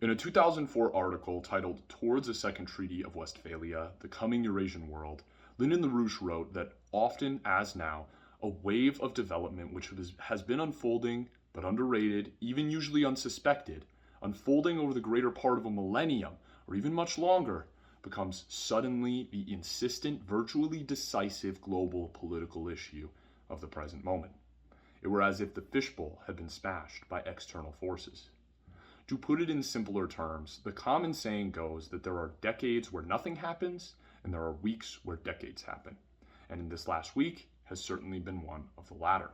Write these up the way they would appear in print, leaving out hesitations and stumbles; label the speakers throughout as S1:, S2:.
S1: In a 2004 article titled Towards a Second Treaty of Westphalia, The Coming Eurasian World, LaRouche wrote that often as now, a wave of development which has been unfolding, but underrated, even usually unsuspected, unfolding over the greater part of a millennium, or even much longer, becomes suddenly the insistent, virtually decisive global political issue of the present moment. It were as if the fishbowl had been smashed by external forces. To put it in simpler terms, the common saying goes that there are decades where nothing happens, and there are weeks where decades happen. And in this last week has certainly been one of the latter.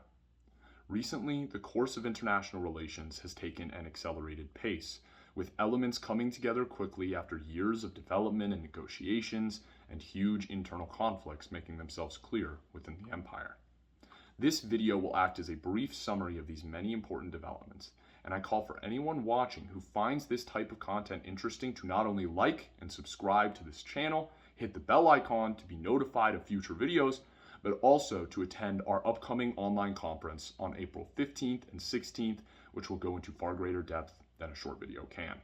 S1: Recently, the course of international relations has taken an accelerated pace, with elements coming together quickly after years of development and negotiations, and huge internal conflicts making themselves clear within the empire. This video will act as a brief summary of these many important developments, and I call for anyone watching who finds this type of content interesting to not only like and subscribe to this channel, hit the bell icon to be notified of future videos, but also to attend our upcoming online conference on April 15th and 16th, which will go into far greater depth than a short video can.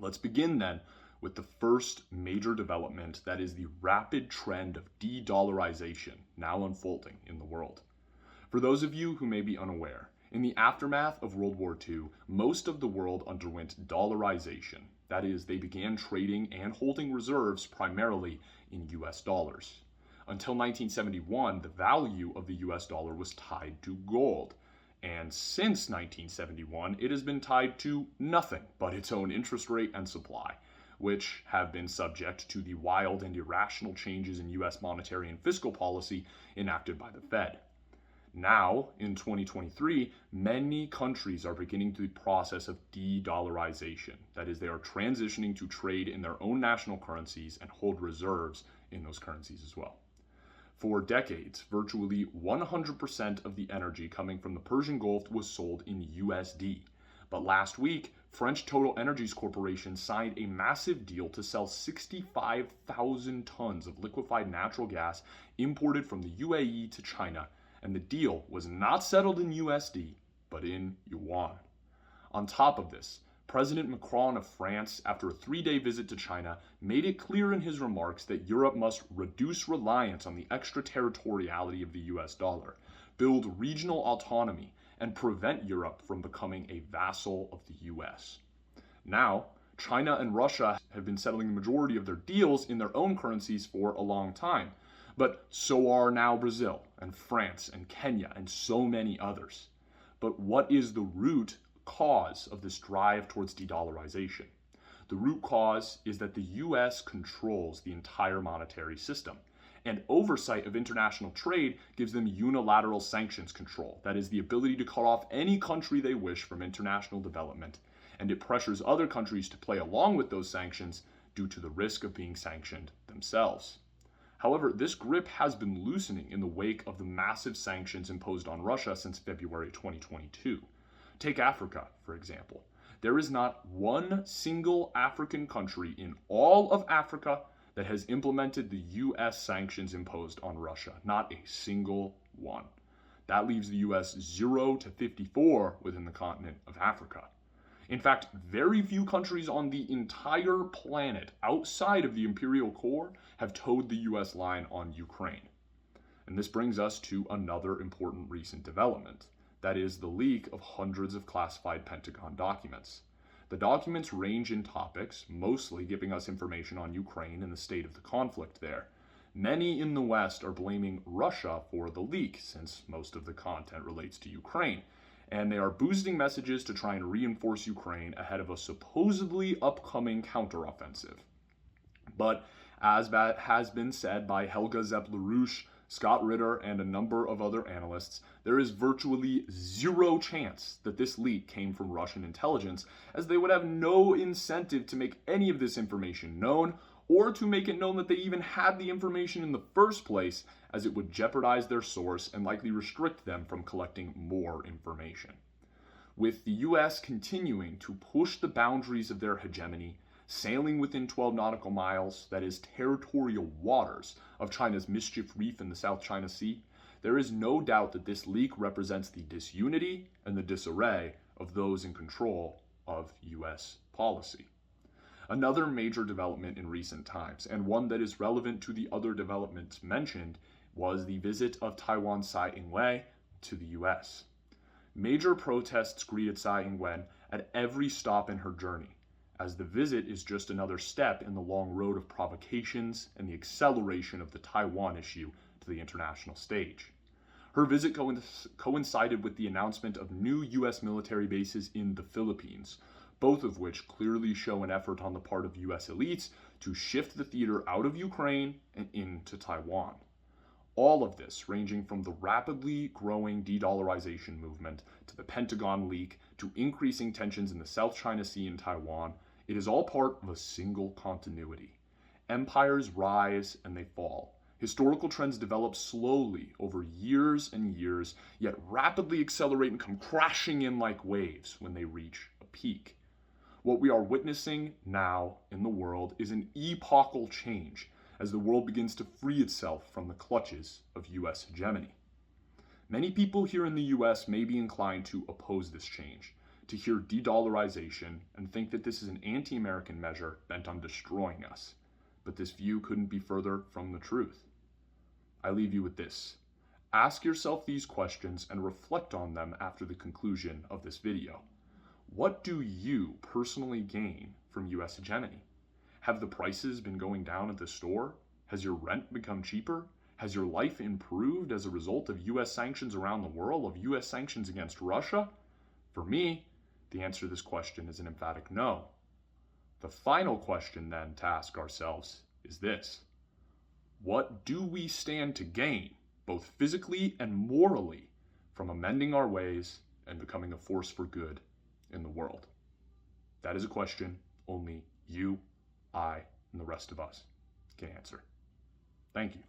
S1: Let's begin then with the first major development, that is the rapid trend of de-dollarization now unfolding in the world. For those of you who may be unaware, in the aftermath of World War II, most of the world underwent dollarization. That is, they began trading and holding reserves primarily in US dollars. Until 1971, the value of the US dollar was tied to gold. And since 1971, it has been tied to nothing but its own interest rate and supply, which have been subject to the wild and irrational changes in US monetary and fiscal policy enacted by the Fed. Now, in 2023, many countries are beginning the process of de-dollarization. That is, they are transitioning to trade in their own national currencies and hold reserves in those currencies as well. For decades, virtually 100% of the energy coming from the Persian Gulf was sold in USD. But last week, French Total Energies Corporation signed a massive deal to sell 65,000 tons of liquefied natural gas imported from the UAE to China, and the deal was not settled in USD, but in yuan. On top of this, President Macron of France, after a 3-day visit to China, made it clear in his remarks that Europe must reduce reliance on the extraterritoriality of the US dollar, build regional autonomy, and prevent Europe from becoming a vassal of the US. Now, China and Russia have been settling the majority of their deals in their own currencies for a long time, but so are now Brazil and France and Kenya and so many others. But what is the root cause of this drive towards de-dollarization? The root cause is that the US controls the entire monetary system, and oversight of international trade gives them unilateral sanctions control. That is, the ability to cut off any country they wish from international development, and it pressures other countries to play along with those sanctions due to the risk of being sanctioned themselves. However, this grip has been loosening in the wake of the massive sanctions imposed on Russia since February 2022. Take Africa, for example. There is not one single African country in all of Africa that has implemented the US sanctions imposed on Russia. Not a single one. That leaves the US 0 to 54 within the continent of Africa. In fact, very few countries on the entire planet outside of the imperial core have towed the US line on Ukraine. And this brings us to another important recent development. That is the leak of hundreds of classified Pentagon documents. The documents range in topics, mostly giving us information on Ukraine and the state of the conflict there. Many in the West are blaming Russia for the leak, since most of the content relates to Ukraine, and they are boosting messages to try and reinforce Ukraine ahead of a supposedly upcoming counteroffensive. But as has been said by Helga Zepp-LaRouche, Scott Ritter, and a number of other analysts, there is virtually zero chance that this leak came from Russian intelligence, as they would have no incentive to make any of this information known, or to make it known that they even had the information in the first place, as it would jeopardize their source and likely restrict them from collecting more information. With the US continuing to push the boundaries of their hegemony, sailing within 12 nautical miles, that is territorial waters, of China's Mischief Reef in the South China Sea, there is no doubt that this leak represents the disunity and the disarray of those in control of US policy. Another major development in recent times, and one that is relevant to the other developments mentioned, was the visit of Taiwan's Tsai Ing-wen to the US. Major protests greeted Tsai Ing-wen at every stop in her journey, as the visit is just another step in the long road of provocations and the acceleration of the Taiwan issue to the international stage. Her visit coincided with the announcement of new US military bases in the Philippines, both of which clearly show an effort on the part of US elites to shift the theater out of Ukraine and into Taiwan. All of this ranging from the rapidly growing de-dollarization movement to the Pentagon leak to increasing tensions in the South China Sea and Taiwan, it is all part of a single continuity. Empires rise and they fall. Historical trends develop slowly over years and years, yet rapidly accelerate and come crashing in like waves when they reach a peak. What we are witnessing now in the world is an epochal change as the world begins to free itself from the clutches of US hegemony. Many people here in the US may be inclined to oppose this change, to hear de-dollarization and think that this is an anti-American measure bent on destroying us. But this view couldn't be further from the truth. I leave you with this. Ask yourself these questions and reflect on them after the conclusion of this video. What do you personally gain from US hegemony? Have the prices been going down at the store? Has your rent become cheaper? Has your life improved as a result of US sanctions around the world, of US sanctions against Russia? For me, the answer to this question is an emphatic no. The final question then to ask ourselves is this: what do we stand to gain, both physically and morally, from amending our ways and becoming a force for good in the world? That is a question only you, I, and the rest of us can answer. Thank you.